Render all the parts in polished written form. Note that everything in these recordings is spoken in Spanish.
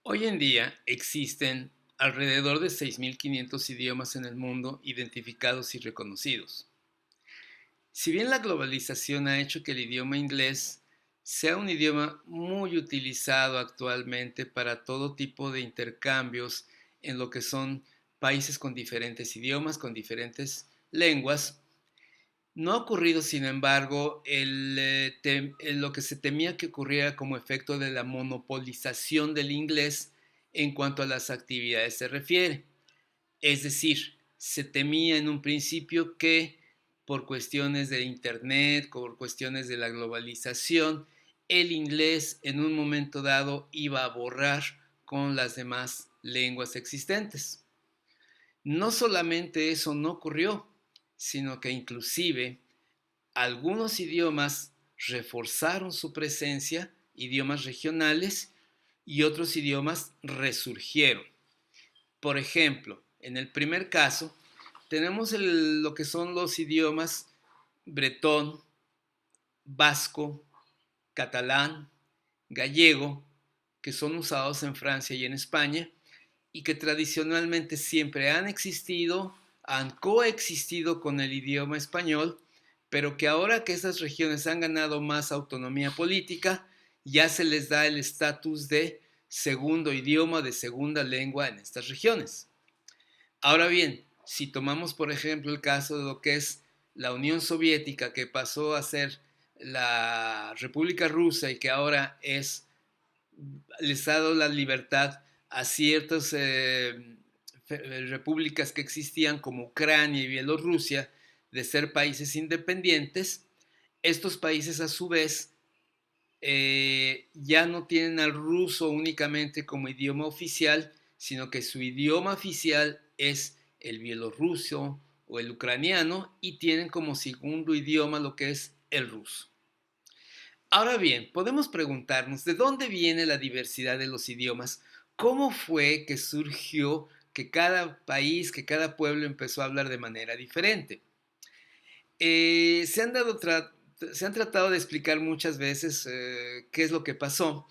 Hoy en día existen alrededor de 6.500 idiomas en el mundo identificados y reconocidos. Si bien la globalización ha hecho que el idioma inglés sea un idioma muy utilizado actualmente para todo tipo de intercambios en lo que son países con diferentes idiomas, con diferentes lenguas, no ha ocurrido, sin embargo, lo que se temía que ocurriera como efecto de la monopolización del inglés en cuanto a las actividades se refiere. Es decir, se temía en un principio que por cuestiones de Internet, por cuestiones de la globalización, el inglés en un momento dado iba a borrar con las demás lenguas existentes. No solamente eso no ocurrió, sino que inclusive algunos idiomas reforzaron su presencia, idiomas regionales, y otros idiomas resurgieron. Por ejemplo, en el primer caso, tenemos lo que son los idiomas bretón, vasco, catalán, gallego, que son usados en Francia y en España, y que tradicionalmente siempre han existido, han coexistido con el idioma español, pero que ahora que esas regiones han ganado más autonomía política, ya se les da el estatus de segundo idioma, de segunda lengua en estas regiones. Ahora bien, si tomamos por ejemplo el caso de lo que es la Unión Soviética, que pasó a ser la República Rusa y que ahora les ha dado la libertad a ciertas repúblicas que existían como Ucrania y Bielorrusia de ser países independientes, estos países a su vez ya no tienen al ruso únicamente como idioma oficial, sino que su idioma oficial es el bielorruso o el ucraniano y tienen como segundo idioma lo que es el ruso. Ahora bien, podemos preguntarnos de dónde viene la diversidad de los idiomas, cómo fue que surgió que cada país, que cada pueblo empezó a hablar de manera diferente. Eh, se, han dado se han tratado de explicar muchas veces qué es lo que pasó,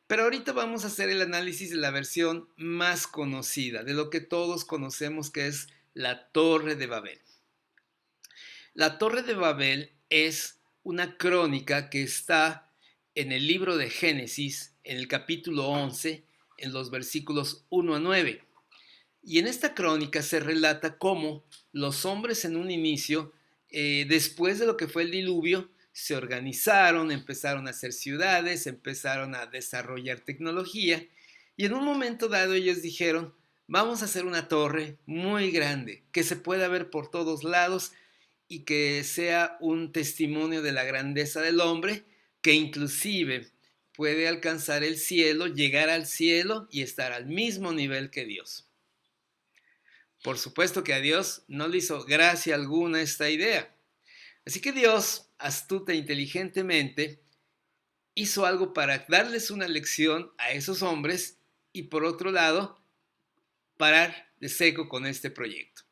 pero ahorita vamos a hacer el análisis de la versión más conocida, de lo que todos conocemos que es la Torre de Babel. La Torre de Babel es una crónica que está en el libro de Génesis, en el capítulo 11, en los versículos 1 a 9. Y en esta crónica se relata cómo los hombres en un inicio, después de lo que fue el diluvio, se organizaron, empezaron a hacer ciudades, empezaron a desarrollar tecnología y en un momento dado ellos dijeron, vamos a hacer una torre muy grande, que se pueda ver por todos lados y que sea un testimonio de la grandeza del hombre, que inclusive puede alcanzar el cielo, llegar al cielo y estar al mismo nivel que Dios. Por supuesto que a Dios no le hizo gracia alguna esta idea. Así que Dios, astuta e inteligentemente, hizo algo para darles una lección a esos hombres y por otro lado, parar de seco con este proyecto.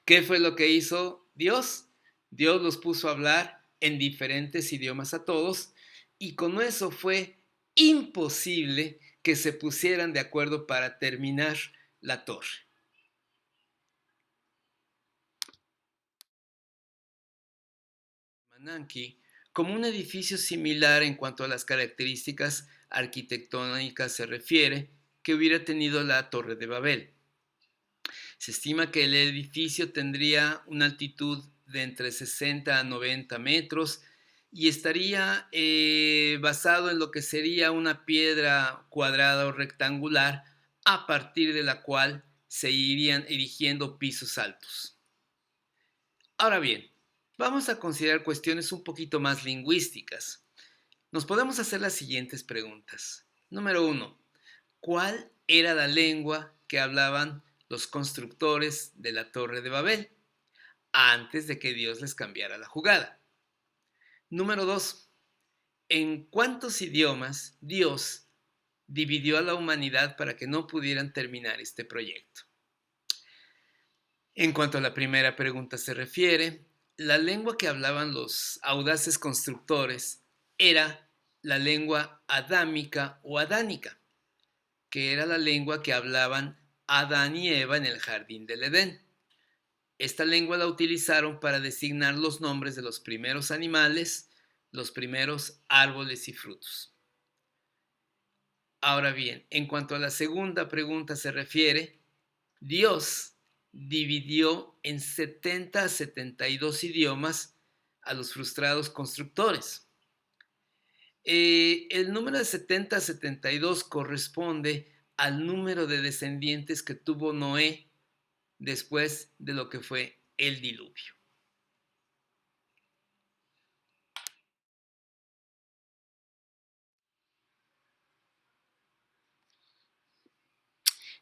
¿Qué fue lo que hizo Dios? Dios los puso a hablar en diferentes idiomas a todos y con eso fue imposible que se pusieran de acuerdo para terminar la torre. Mananqui como un edificio similar en cuanto a las características arquitectónicas se refiere que hubiera tenido la Torre de Babel. Se estima que el edificio tendría una altitud de entre 60 a 90 metros y estaría basado en lo que sería una piedra cuadrada o rectangular a partir de la cual se irían erigiendo pisos altos. Ahora bien, vamos a considerar cuestiones un poquito más lingüísticas. Nos podemos hacer las siguientes preguntas. Número 1. ¿Cuál era la lengua que hablaban los constructores de la Torre de Babel antes de que Dios les cambiara la jugada? Número 2. ¿En cuántos idiomas Dios dividió a la humanidad para que no pudieran terminar este proyecto? En cuanto a la primera pregunta se refiere, la lengua que hablaban los audaces constructores era la lengua adámica o adánica. que era la lengua que hablaban Adán y Eva en el jardín del Edén. Esta lengua la utilizaron para designar los nombres de los primeros animales, los primeros árboles y frutos. Ahora bien, en cuanto a la segunda pregunta se refiere, Dios dividió en 70 a 72 idiomas a los frustrados constructores. El número de 70 a 72 corresponde al número de descendientes que tuvo Noé después de lo que fue el diluvio.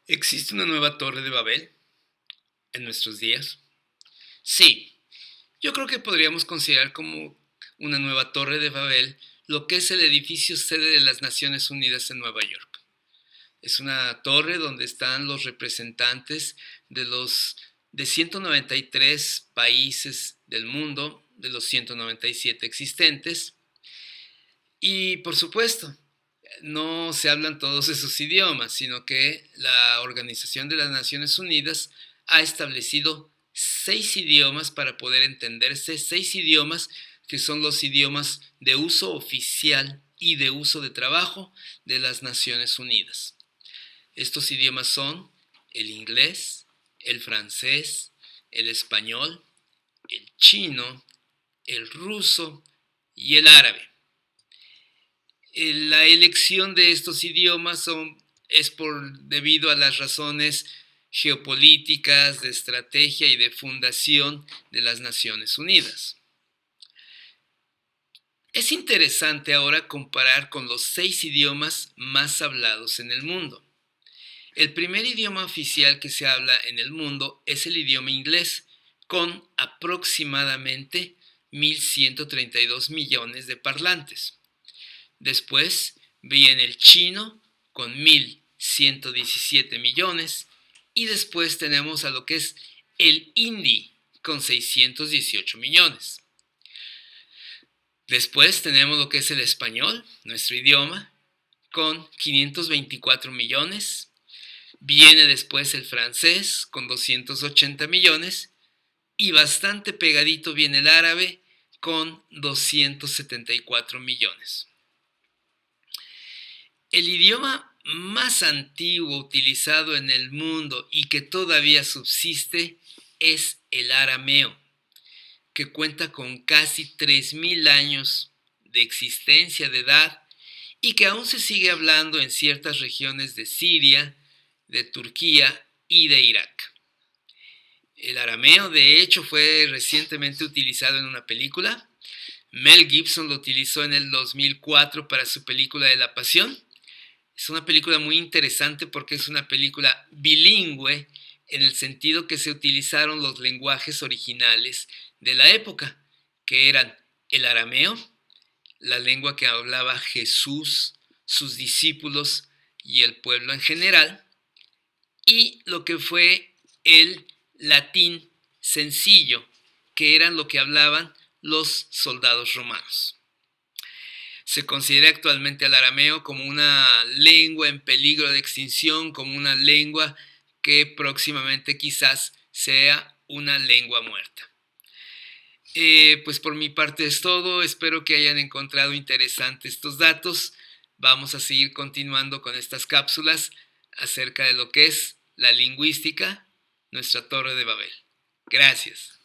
¿Existe una nueva Torre de Babel en nuestros días? Sí, yo creo que podríamos considerar como una nueva Torre de Babel lo que es el edificio sede de las Naciones Unidas en Nueva York. Es una torre donde están los representantes de 193 países del mundo, de los 197 existentes. Y por supuesto, no se hablan todos esos idiomas, sino que la Organización de las Naciones Unidas ha establecido 6 idiomas para poder entenderse, 6 idiomas que son los idiomas de uso oficial y de uso de trabajo de las Naciones Unidas. Estos idiomas son el inglés, el francés, el español, el chino, el ruso y el árabe. La elección de estos idiomas es debido a las razones geopolíticas, de estrategia y de fundación de las Naciones Unidas. Es interesante ahora comparar con los 6 idiomas más hablados en el mundo. El primer idioma oficial que se habla en el mundo es el idioma inglés, con aproximadamente 1.132 millones de parlantes. Después viene el chino, con 1.117 millones, y después tenemos a lo que es el hindi, con 618 millones. Después tenemos lo que es el español, nuestro idioma, con 524 millones. Viene después el francés con 280 millones y bastante pegadito viene el árabe con 274 millones. El idioma más antiguo utilizado en el mundo y que todavía subsiste es el arameo, que cuenta con casi 3.000 años de existencia de edad y que aún se sigue hablando en ciertas regiones de Siria, de Turquía y de Irak. El arameo, de hecho, fue recientemente utilizado en una película. Mel Gibson lo utilizó en el 2004 para su película de La Pasión. Es una película muy interesante porque es una película bilingüe en el sentido que se utilizaron los lenguajes originales de la época, que eran el arameo, la lengua que hablaba Jesús, sus discípulos y el pueblo en general, y lo que fue el latín sencillo, que eran lo que hablaban los soldados romanos. Se considera actualmente al arameo como una lengua en peligro de extinción, como una lengua que próximamente quizás sea una lengua muerta. Pues por mi parte es todo, espero que hayan encontrado interesantes estos datos. Vamos a seguir continuando con estas cápsulas acerca de lo que es la lingüística, nuestra Torre de Babel. Gracias.